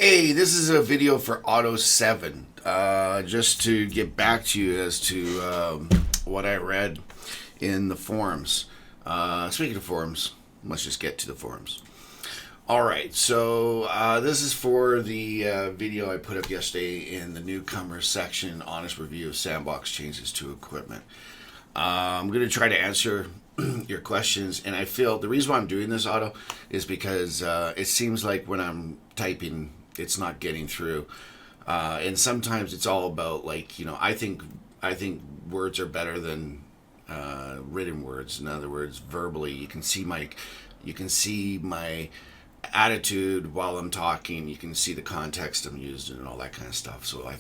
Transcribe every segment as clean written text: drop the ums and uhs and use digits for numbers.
Hey, this is a video for OTTO7. Just to get back to you as to what I read in the forums. Speaking of forums, let's just get to the forums. Alright, so this is for the video I put up yesterday in the newcomers section, honest review of sandbox changes to equipment. I'm going to try to answer your questions, and I feel the reason why I'm doing this, Otto, is because it seems like when I'm typing, it's not getting through, and sometimes it's all about, like, I think words are better than written words. In other words, verbally, you can see my attitude while I'm talking. You can see the context I'm using and all that kind of stuff. So I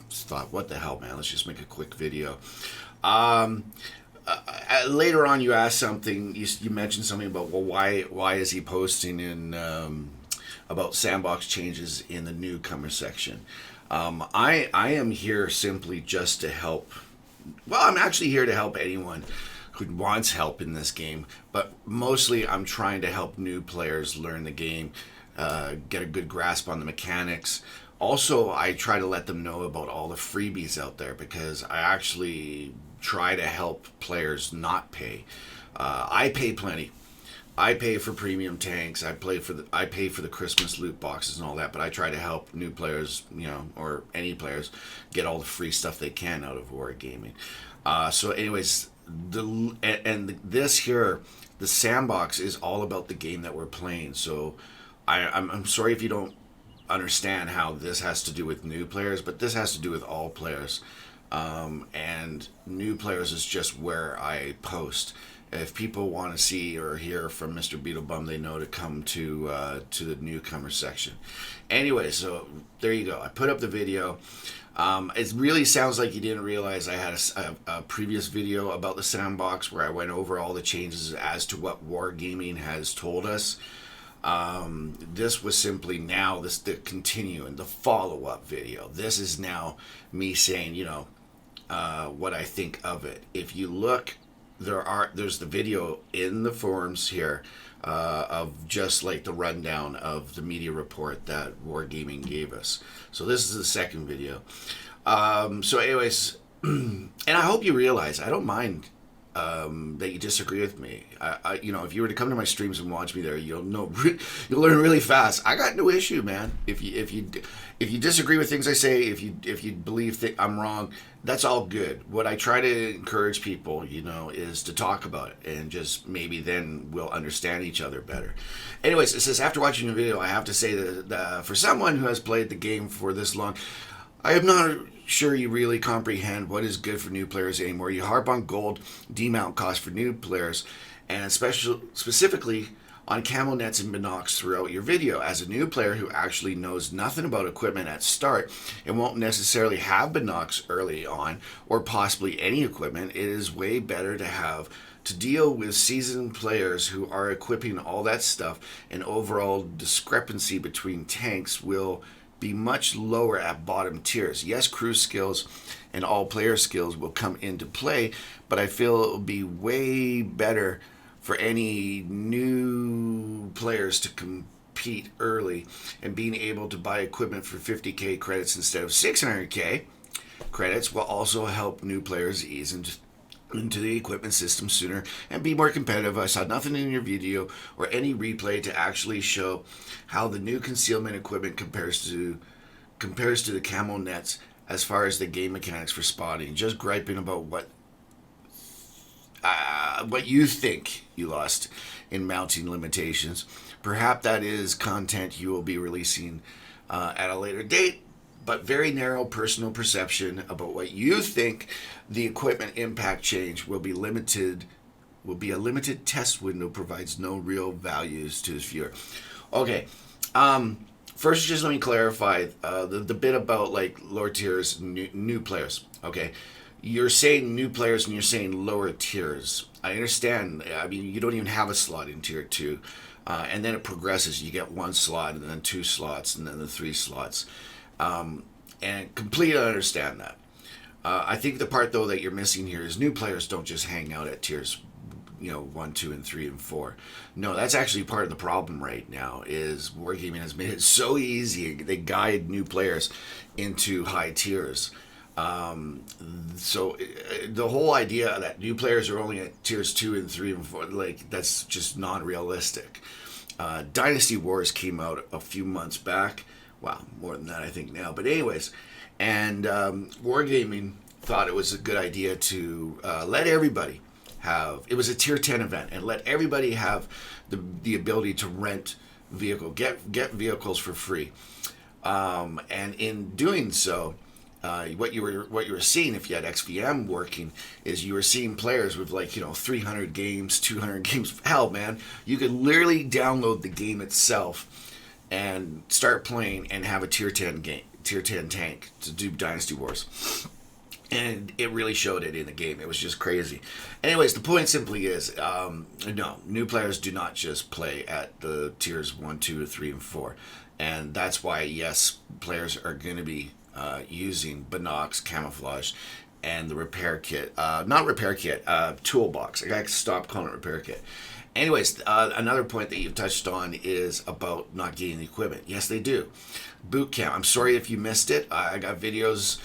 thought, what the hell, man? Let's just make a quick video. Later on, you asked something. You mentioned something about, well, why is he posting in about sandbox changes in the newcomer section? I am here simply just to help. Well, I'm actually here to help anyone who wants help in this game, but mostly I'm trying to help new players learn the game, get a good grasp on the mechanics. Also, I try to let them know about all the freebies out there, because I actually try to help players not pay. I pay plenty. I pay for premium tanks. I pay for the Christmas loot boxes and all that. But I try to help new players, or any players, get all the free stuff they can out of wargaming. So, anyways, this here, the sandbox, is all about the game that we're playing. So, I'm sorry if you don't understand how this has to do with new players, but this has to do with all players. And new players is just where I post. If people want to see or hear from Mr.BeetleBum, they know to come to the newcomer section. Anyway, so there you go. I put up the video. It really sounds like you didn't realize I had a previous video about the sandbox where I went over all the changes as to what wargaming has told us. This was simply now the continuing, the follow-up video. This is now me saying, what I think of it. If you look, there's the video in the forums here of just like the rundown of the media report that Wargaming gave us. So this is the second video. So anyways, and I hope you realize I don't mind that you disagree with me. If you were to come to my streams and watch me there, you'll learn really fast. I got no issue, man. If you disagree with things I say, if you believe that I'm wrong, that's all good. What I try to encourage people, is to talk about it, and just maybe then we'll understand each other better. Anyways, it says, after watching the video, I have to say that for someone who has played the game for this long, I am not sure you really comprehend what is good for new players anymore. You harp on gold demount costs for new players, and specifically on camo nets and binocs throughout your video. As a new player who actually knows nothing about equipment at start and won't necessarily have binocs early on, or possibly any equipment, it is way better to deal with seasoned players who are equipping all that stuff, and overall discrepancy between tanks will be much lower at bottom tiers. Yes, crew skills and all player skills will come into play, but I feel it will be way better for any new players to compete early, and being able to buy equipment for 50k credits instead of 600k credits will also help new players ease into the equipment system sooner and be more competitive. I saw nothing in your video or any replay to actually show how the new concealment equipment compares to the camo nets as far as the game mechanics for spotting. Just griping about what you think you lost in mounting limitations. Perhaps that is content you will be releasing at a later date, but very narrow personal perception about what you think the equipment impact change will be a limited test window, provides no real values to this viewer. Okay, first just let me clarify the bit about like lower tiers, new players. Okay, you're saying new players and you're saying lower tiers. I understand. I mean, you don't even have a slot in tier 2, and then it progresses. You get 1 slot, and then 2 slots, and then the 3 slots. And completely understand that. I think the part, though, that you're missing here is new players don't just hang out at tiers. 1, 2, and 3 and 4. No, that's actually part of the problem right now. Is Wargaming has made it so easy. They guide new players into high tiers. So the whole idea that new players are only at tiers 2 and 3 and 4, like, that's just not realistic. Dynasty Wars came out a few months back. Wow, more than that I think now. But anyways, and Wargaming thought it was a good idea to let everybody have. It was a tier 10 event, and let everybody have the ability to rent get vehicles for free. And in doing so, what you were seeing, if you had XVM working, is you were seeing players with 300 games, 200 games. Hell, man, you could literally download the game itself and start playing and have a tier 10 tank to do Dynasty Wars. And it really showed it in the game. It was just crazy. Anyways, the point simply is, no, new players do not just play at the tiers 1, 2, 3, and 4. And that's why, yes, players are going to be using Binocs, Camouflage, and the repair kit. Not repair kit, toolbox. I gotta stop calling it repair kit. Anyways, another point that you've touched on is about not getting the equipment. Yes, they do. Boot camp. I'm sorry if you missed it. I got videos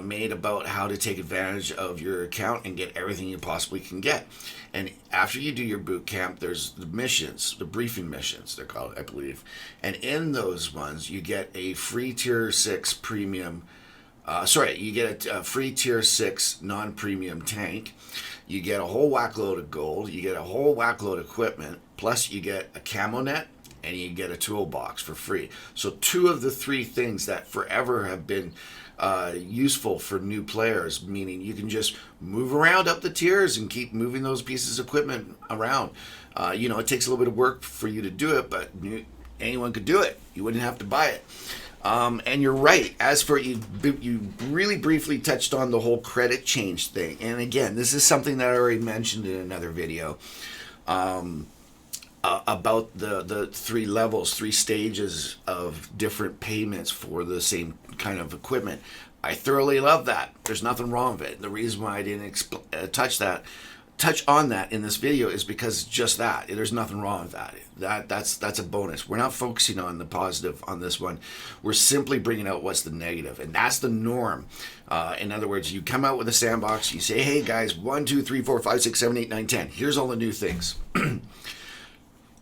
made about how to take advantage of your account and get everything you possibly can get. And after you do your boot camp, there's the missions, the briefing missions, they're called, I believe. And in those ones, you get a free tier 6 premium. You get a free tier 6 non-premium tank. You get a whole whack load of gold. You get a whole whack load of equipment. Plus, you get a camo net and you get a toolbox for free. So 2 of the 3 things that forever have been useful for new players, meaning you can just move around up the tiers and keep moving those pieces of equipment around. It takes a little bit of work for you to do it, but anyone could do it. You wouldn't have to buy it. And you're right. As for you really briefly touched on the whole credit change thing. And again, this is something that I already mentioned in another video. About the 3 levels, 3 stages of different payments for the same kind of equipment. I thoroughly love that. There's nothing wrong with it. The reason why I didn't touch on that in this video is because just that. There's nothing wrong with that. That's a bonus. We're not focusing on the positive on this one. We're simply bringing out what's the negative, and that's the norm. In other words, you come out with a sandbox. You say, "Hey guys, 1, 2, 3, 4, 5, 6, 7, 8, 9, 10. Here's all the new things."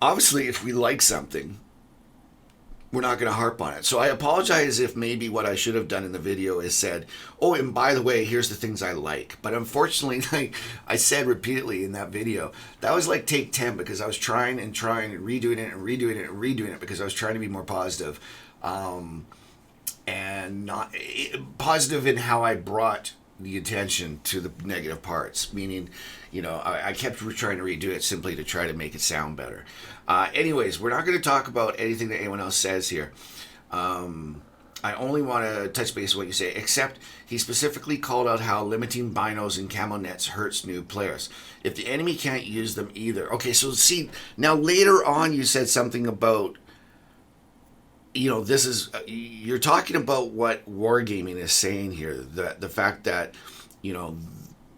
Obviously, if we like something, we're not going to harp on it. So I apologize if maybe what I should have done in the video is said, "Oh, and by the way, here's the things I like." But unfortunately, like I said repeatedly in that video, that was like take 10 because I was trying and redoing it because I was trying to be more positive. And not positive in how I brought the attention to the negative parts, meaning, I kept trying to redo it simply to try to make it sound better. Anyways, we're not going to talk about anything that anyone else says here. I only want to touch base on what you say, except he specifically called out how limiting binos and camo nets hurts new players. If the enemy can't use them either. Okay, so see, now later on you said something about, this is, you're talking about what Wargaming is saying here, the fact that,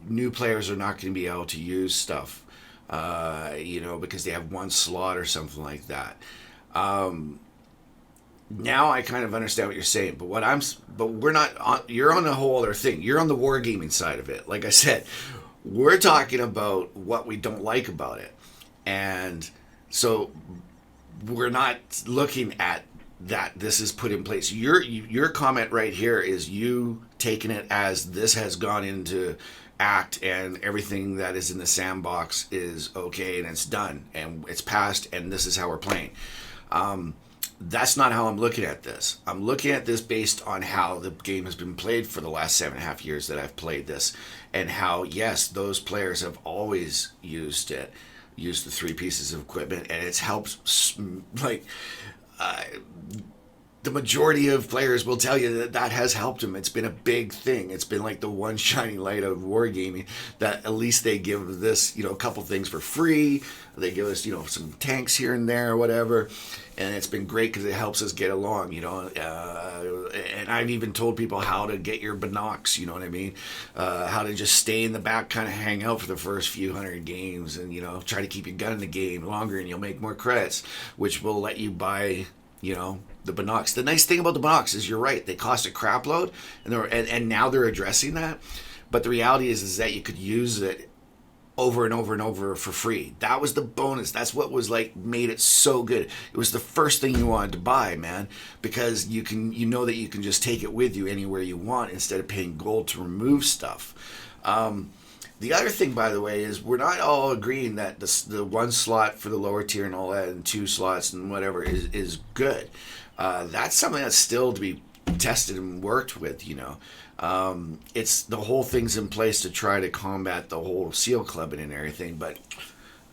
new players are not going to be able to use stuff, because they have one slot or something like that. Now I kind of understand what you're saying, but we're not on, you're on a whole other thing. You're on the Wargaming side of it. Like I said, we're talking about what we don't like about it. And so we're not looking at that this is put in place. Your comment right here is you taking it as this has gone into act and everything that is in the sandbox is okay and it's done and it's passed and this is how we're playing. That's not how I'm looking at this. I'm looking at this based on how the game has been played for the last 7.5 years that I've played this, and how, yes, those players have always used the 3 pieces of equipment, and it's helped, the majority of players will tell you that that has helped them. It's been a big thing. It's been like the one shining light of wargaming, that at least they give this, a couple things for free. They give us, some tanks here and there or whatever. And it's been great because it helps us get along, and I've even told people how to get your binocs, you know what I mean? How to just stay in the back, kind of hang out for the first few hundred games and, try to keep your gun in the game longer and you'll make more credits, which will let you buy, the binocs. The nice thing about the binocs is you're right. They cost a crap load and now they're addressing that. But the reality is that you could use it over and over and over for free. That was the bonus. That's what was made it so good. It was the first thing you wanted to buy, man, because you know that you can just take it with you anywhere you want instead of paying gold to remove stuff. The other thing, by the way, is we're not all agreeing that the one slot for the lower tier and all that and 2 slots and whatever is good. That's something that's still to be tested and worked with, it's the whole thing's in place to try to combat the whole SEAL clubbing and everything, but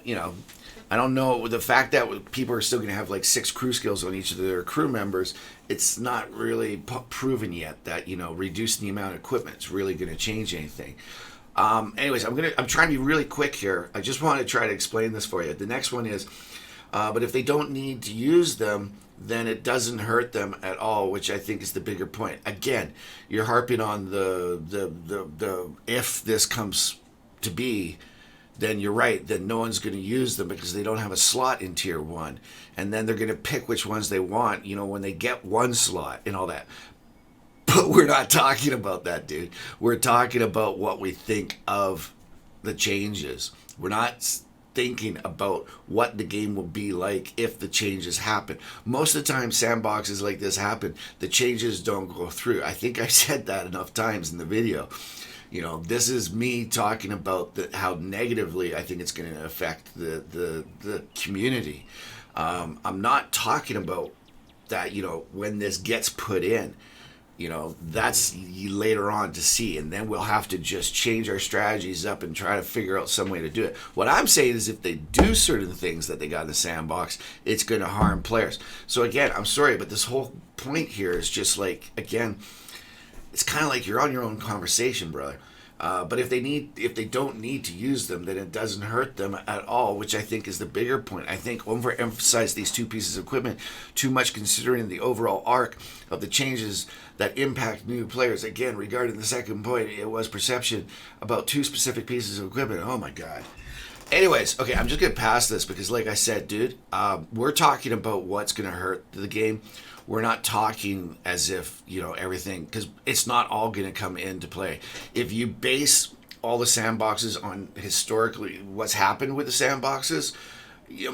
I don't know, the fact that people are still going to have 6 crew skills on each of their crew members, it's not really proven yet that reducing the amount of equipment is really going to change anything. Anyways, I'm trying to be really quick here. I just want to try to explain this for you. The next one is, but if they don't need to use them, then it doesn't hurt them at all, which I think is the bigger point. Again, you're harping on the if this comes to be, then you're right. Then no one's going to use them because they don't have a slot in tier 1, and then they're going to pick which ones they want. When they get 1 slot and all that. But we're not talking about that, dude. We're talking about what we think of the changes. We're not thinking about what the game will be like if the changes happen. Most of the time sandboxes like this happen, the changes don't go through. I think I said that enough times in the video. This is me talking about how negatively I think it's going to affect the community. I'm not talking about that, when this gets put in. That's later on to see, and then we'll have to just change our strategies up and try to figure out some way to do it. What I'm saying is if they do certain things that they got in the sandbox, it's going to harm players. So again, I'm sorry, but this whole point here is just again, it's kind of like you're on your own conversation, brother. But if they don't need to use them, then it doesn't hurt them at all, which I think is the bigger point. I think overemphasize these 2 pieces of equipment too much, considering the overall arc of the changes that impact new players. Again, regarding the second point, it was perception about 2 specific pieces of equipment. Oh my God. Anyways, okay, I'm just going to pass this because like I said, dude, we're talking about what's going to hurt the game. We're not talking as if, everything, because it's not all going to come into play. If you base all the sandboxes on historically what's happened with the sandboxes,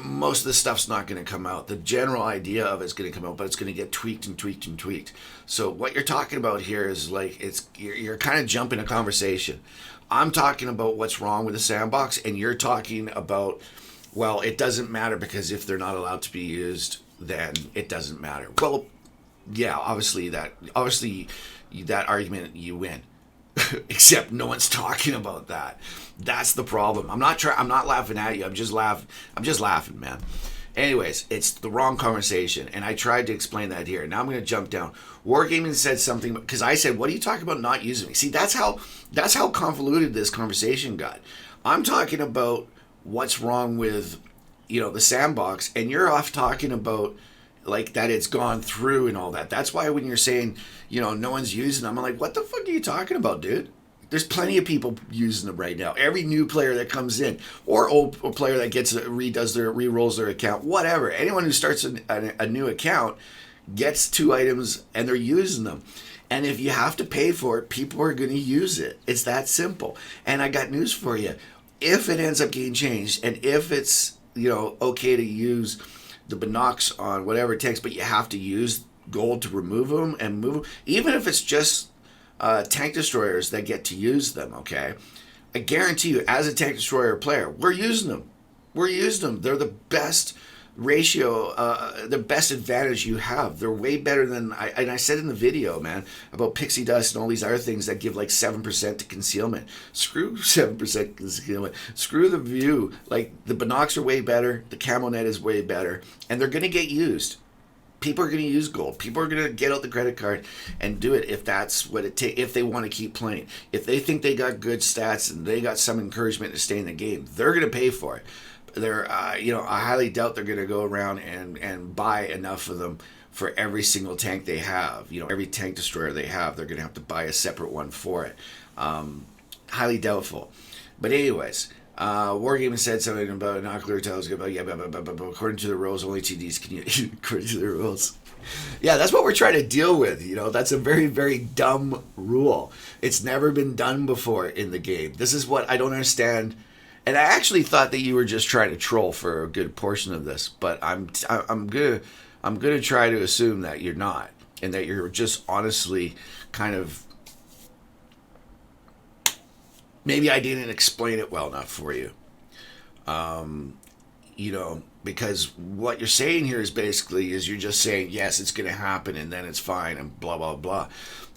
most of the stuff's not going to come out. The general idea of it's going to come out, but it's going to get tweaked and tweaked and tweaked. So what you're talking about here is you're kind of jumping a conversation. I'm talking about what's wrong with the sandbox, and you're talking about, well, it doesn't matter because if they're not allowed to be used, then it doesn't matter. Well, yeah, obviously that argument you win. Except no one's talking about that. That's the problem. I'm not laughing at you. I'm just laughing, man. Anyways, it's the wrong conversation, and I tried to explain that here. Now I'm going to jump down. Wargaming said something because I said, "What are you talking about not using me?" See, that's how convoluted this conversation got. I'm talking about what's wrong with the sandbox, and you're off talking about that it's gone through and all that. That's why when you're saying no one's using them, I'm like, what the fuck are you talking about, dude? There's plenty of people using them right now. Every new player that comes in, or old player that re-rolls their account, whatever. Anyone who starts a new account gets 2 items and they're using them. And if you have to pay for it, people are going to use it. It's that simple. And I got news for you. If it ends up getting changed, and if it's okay to use the binocs on whatever it takes, but you have to use gold to remove them and move them, even if it's just tank destroyers that get to use them, okay? I guarantee you, as a tank destroyer player, we're using them. They're the best ratio, the best advantage you have. They're way better than, I said in the video, man, about pixie dust and all these other things that give 7% to concealment. Screw 7% concealment. Screw the view. The binocs are way better. The camo net is way better. And they're going to get used. People are going to use gold. People are going to get out the credit card and do it if that's what it takes. If they want to keep playing, if they think they got good stats and they got some encouragement to stay in the game, they're going to pay for it. They're, I highly doubt they're going to go around and buy enough of them for every single tank they have. Every tank destroyer they have, they're going to have to buy a separate one for it. Highly doubtful. But anyways, Wargaming said something about an ocular telescope. But according to the rules, only TDs can use. According to the rules. Yeah, that's what we're trying to deal with. That's a very, very dumb rule. It's never been done before in the game. This is what I don't understand. And I actually thought that you were just trying to troll for a good portion of this, but I'm gonna try to assume that you're not, and that you're just honestly kind of, maybe I didn't explain it well enough for you. Because what you're saying here is you're just saying, yes, it's going to happen and then it's fine and blah, blah, blah.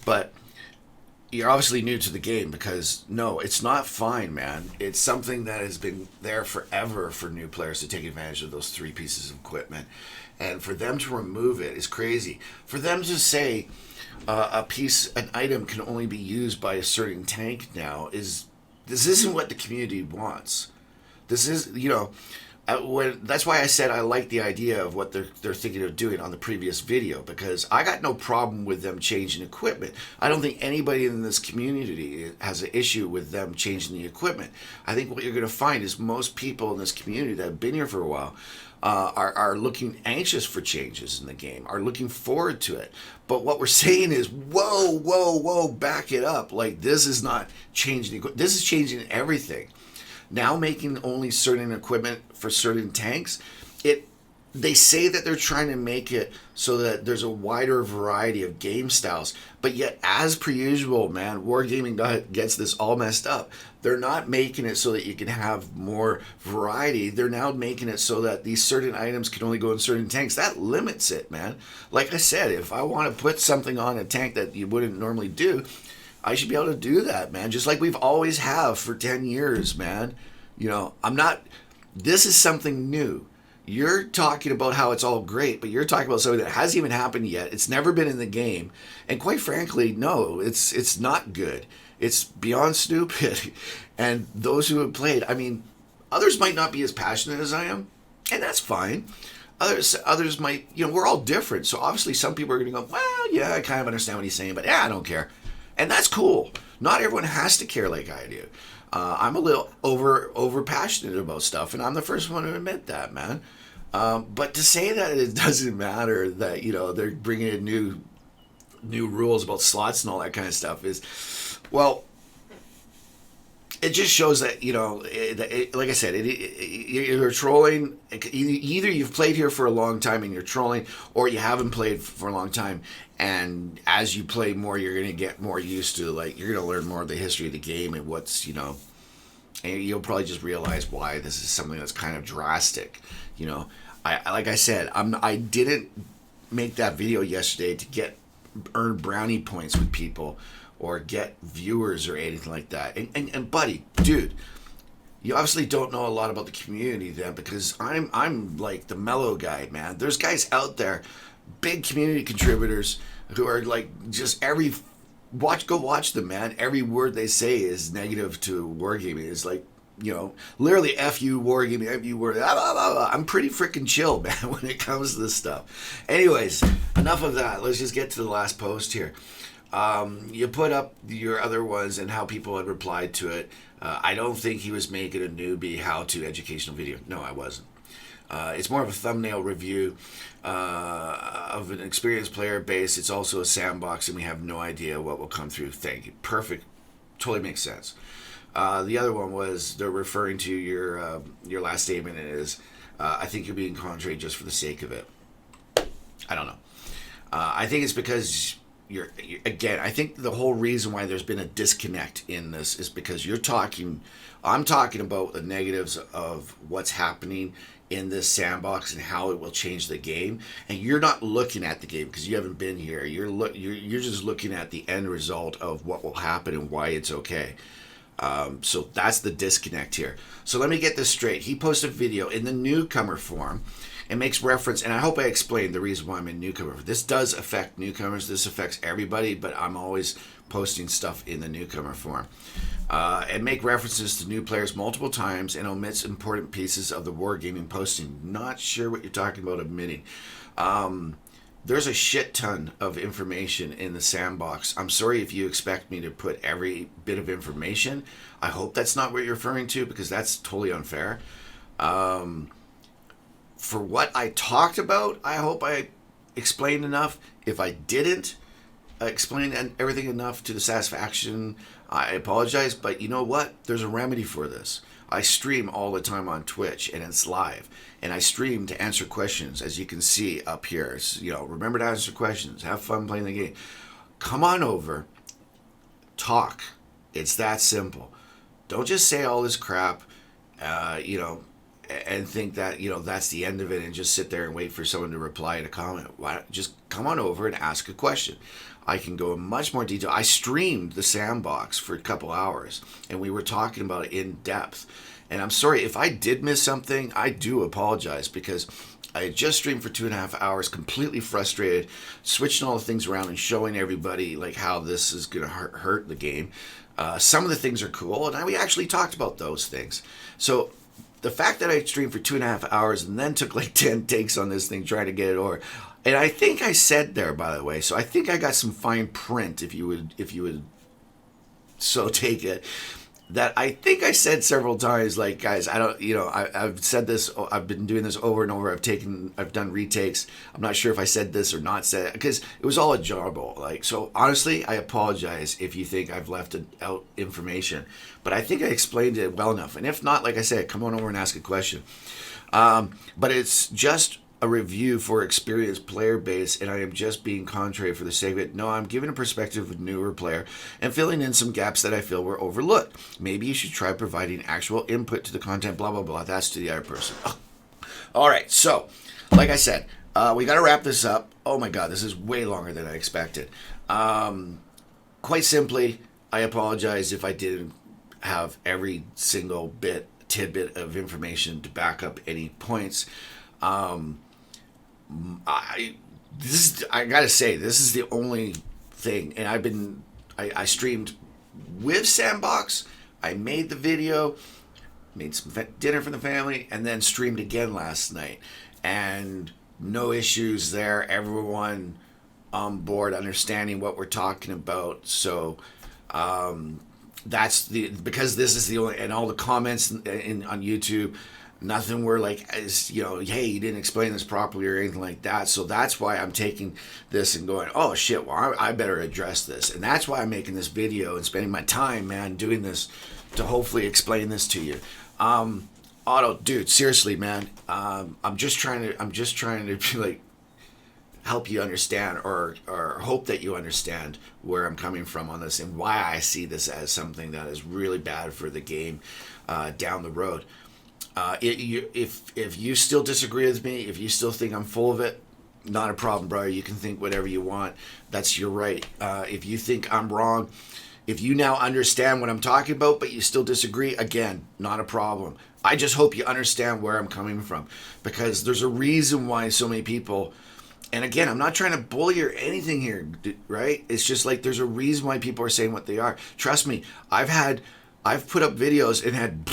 But you're obviously new to the game, because no, it's not fine, man. It's something that has been there forever for new players to take advantage of those 3 pieces of equipment. And for them to remove it is crazy. For them to say an item can only be used by a certain tank now this isn't what the community wants. This is, that's why I said I like the idea of what they're thinking of doing on the previous video, because I got no problem with them changing equipment. I don't think anybody in this community has an issue with them changing the equipment. I think what you're going to find is most people in this community that have been here for a while are looking anxious for changes in the game, are looking forward to it. But what we're saying is, whoa, back it up. Like, this is not changing. This is changing everything. Now making only certain equipment for certain tanks, they say that they're trying to make it so that there's a wider variety of game styles, but yet, as per usual, man, Wargaming gets this all messed up. They're not making it so that you can have more variety. They're now making it so that these certain items can only go in certain tanks. That limits it, man. Like I said, if I want to put something on a tank that you wouldn't normally do, I should be able to do that, man. Just like we've always have for 10 years, man. This is something new. You're talking about how it's all great, but you're talking about something that hasn't even happened yet. It's never been in the game. And quite frankly, no, it's not good. It's beyond stupid. And those who have played, others might not be as passionate as I am, and that's fine. Others might, we're all different. So obviously some people are going to go, well, yeah, I kind of understand what he's saying, but yeah, I don't care. And that's cool. Not everyone has to care like I do. I'm a little over passionate about stuff, and I'm the first one to admit that, man. But to say that it doesn't matter that they're bringing in new rules about slots and all that kind of stuff is, well, it just shows that like I said, you're trolling. Either you've played here for a long time and you're trolling, or you haven't played for a long time. And as you play more, you're going to get more used to, you're going to learn more of the history of the game and what's, and you'll probably just realize why this is something that's kind of drastic. Like I said, I didn't make that video yesterday to earn brownie points with people or get viewers or anything like that. And buddy, dude, you obviously don't know a lot about the community then, because I'm like the mellow guy, man. There's guys out there, big community contributors, who are just go watch them, man. Every word they say is negative to wargaming. It's literally F you wargaming, F you word. I'm pretty freaking chill, man, when it comes to this stuff. Anyways, enough of that. Let's just get to the last post here. You put up your other ones and how people had replied to it. I don't think he was making a newbie how-to educational video. No, I wasn't. It's more of a thumbnail review of an experienced player base. It's also a sandbox, and we have no idea what will come through. Thank you. Perfect. Totally makes sense. The other one was they're referring to your last statement is, I think you're being contrary just for the sake of it. I don't know. I think it's because I think the whole reason why there's been a disconnect in this is because I'm talking about the negatives of what's happening in this sandbox and how it will change the game, and you're not looking at the game because you haven't been here. You're just looking at the end result of what will happen and why it's okay. So that's the disconnect here. So let me get this straight. He posted a video in the newcomer form, It makes reference, and I hope I explained the reason why I'm in newcomer. This does affect newcomers. This affects everybody, but I'm always posting stuff in the newcomer form. And make references to new players multiple times and omits important pieces of the wargaming posting. Not sure what you're talking about omitting. There's a shit ton of information in the sandbox. I'm sorry if you expect me to put every bit of information. I hope that's not what you're referring to, because that's totally unfair. For what I talked about, I hope I explained enough. If I didn't explain everything enough to the satisfaction, I apologize. But you know what? There's a remedy for this. I stream all the time on Twitch, and it's live. And I stream to answer questions, as you can see up here. It's, remember to answer questions. Have fun playing the game. Come on over. Talk. It's that simple. Don't just say all this crap, and think that, that's the end of it, and just sit there and wait for someone to reply in a comment. Just come on over and ask a question. I can go in much more detail. I streamed the sandbox for a couple hours, and we were talking about it in depth. And I'm sorry if I did miss something. I do apologize, because I had just streamed for 2.5 hours, completely frustrated, switching all the things around and showing everybody like how this is going to hurt the game. Some of the things are cool, and we actually talked about those things. So the fact that I streamed for 2.5 hours and then took like 10 takes on this thing trying to get it over. And I think I said there, by the way, so I think I got some fine print, if you would so take it, that I think I said several times, like, guys, I don't, I've said this, I've been doing this over and over. I've done retakes. I'm not sure if I said this or not said it, because it was all a jumble. Like, so honestly, I apologize if you think I've left out information, but I think I explained it well enough. And if not, like I said, come on over and ask a question. But it's just a review for experienced player base, and I am just being contrary for the sake of it. No, I'm giving a perspective of a newer player and filling in some gaps that I feel were overlooked. Maybe you should try providing actual input to the content, blah, blah, blah. That's to the other person. Oh. All right, so, like I said, we got to wrap this up. Oh my God, this is way longer than I expected. Quite simply, I apologize if I didn't have every single tidbit of information to back up any points. I gotta say, this is the only thing, and I streamed with Sandbox. I made the video, made some dinner for the family, and then streamed again last night, and no issues there. Everyone on board, understanding what we're talking about. So because this is the only, and all the comments on YouTube, nothing were like, hey, you didn't explain this properly or anything like that. So that's why I'm taking this and going, oh shit, well, I better address this. And that's why I'm making this video and spending my time, man, doing this to hopefully explain this to you. Otto, dude, seriously, man, I'm just trying to like help you understand, or hope that you understand where I'm coming from on this and why I see this as something that is really bad for the game down the road. If you still disagree with me, if you still think I'm full of it, not a problem, bro. You can think whatever you want. That's your right. If you think I'm wrong, if you now understand what I'm talking about, but you still disagree, again, not a problem. I just hope you understand where I'm coming from, because there's a reason why so many people, and again, I'm not trying to bully or anything here, right? It's just like there's a reason why people are saying what they are. Trust me, I've put up videos and had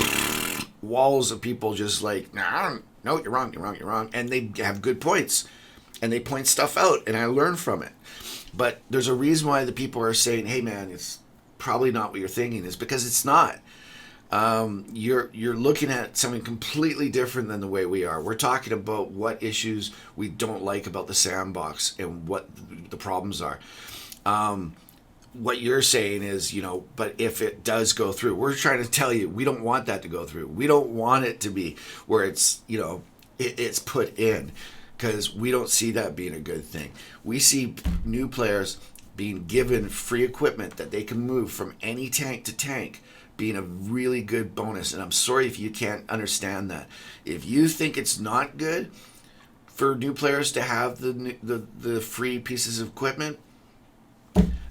walls of people just like, no, you're wrong, and they have good points, and they point stuff out, and I learn from it. But there's a reason why the people are saying, hey man, it's probably not what you're thinking, is because it's not. You're looking at something completely different than the way we are. We're talking about what issues we don't like about the sandbox and what the problems are. What you're saying is, but if it does go through, we're trying to tell you, we don't want that to go through. We don't want it to be where it's, it's put in, because we don't see that being a good thing. We see new players being given free equipment that they can move from any tank to tank being a really good bonus. And I'm sorry if you can't understand that. If you think it's not good for new players to have the free pieces of equipment,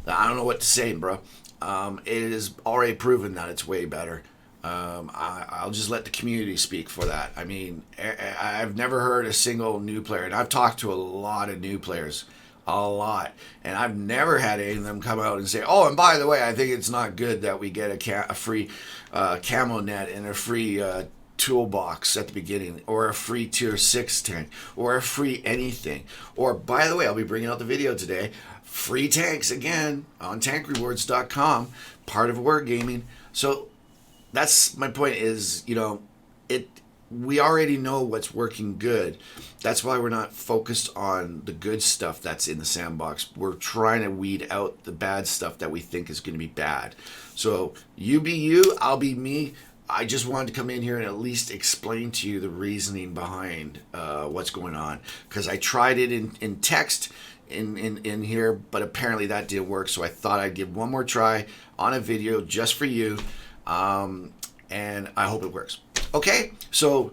I don't know what to say, bro. It is already proven that it's way better. I'll just let the community speak for that. I mean, I've never heard a single new player, and I've talked to a lot of new players, a lot, and I've never had any of them come out and say, "Oh, and by the way, I think it's not good that we get a free camo net and a free toolbox at the beginning, or a free tier 6 tank, or a free anything." Or, by the way, I'll be bringing out the video today, free tanks again on tankrewards.com, part of Wargaming. So that's my point is, we already know what's working good. That's why we're not focused on the good stuff that's in the sandbox. We're trying to weed out the bad stuff that we think is going to be bad. So you be you, I'll be me. I just wanted to come in here and at least explain to you the reasoning behind what's going on, because I tried it in text in here, but apparently that didn't work. So I thought I'd give one more try on a video just for you, and I hope it works. Okay, so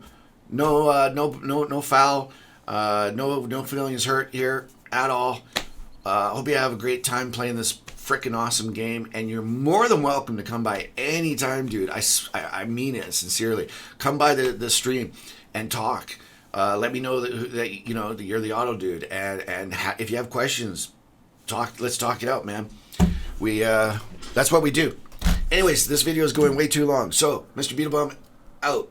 no foul, no feelings hurt here at all. Hope you have a great time playing this freaking awesome game, and you're more than welcome to come by anytime, dude. I mean it sincerely. Come by the stream and talk. Let me know that you're the auto dude, and if you have questions, let's talk it out, man. That's what we do. Anyways, this video is going way too long, so Mr. BeetleBum out.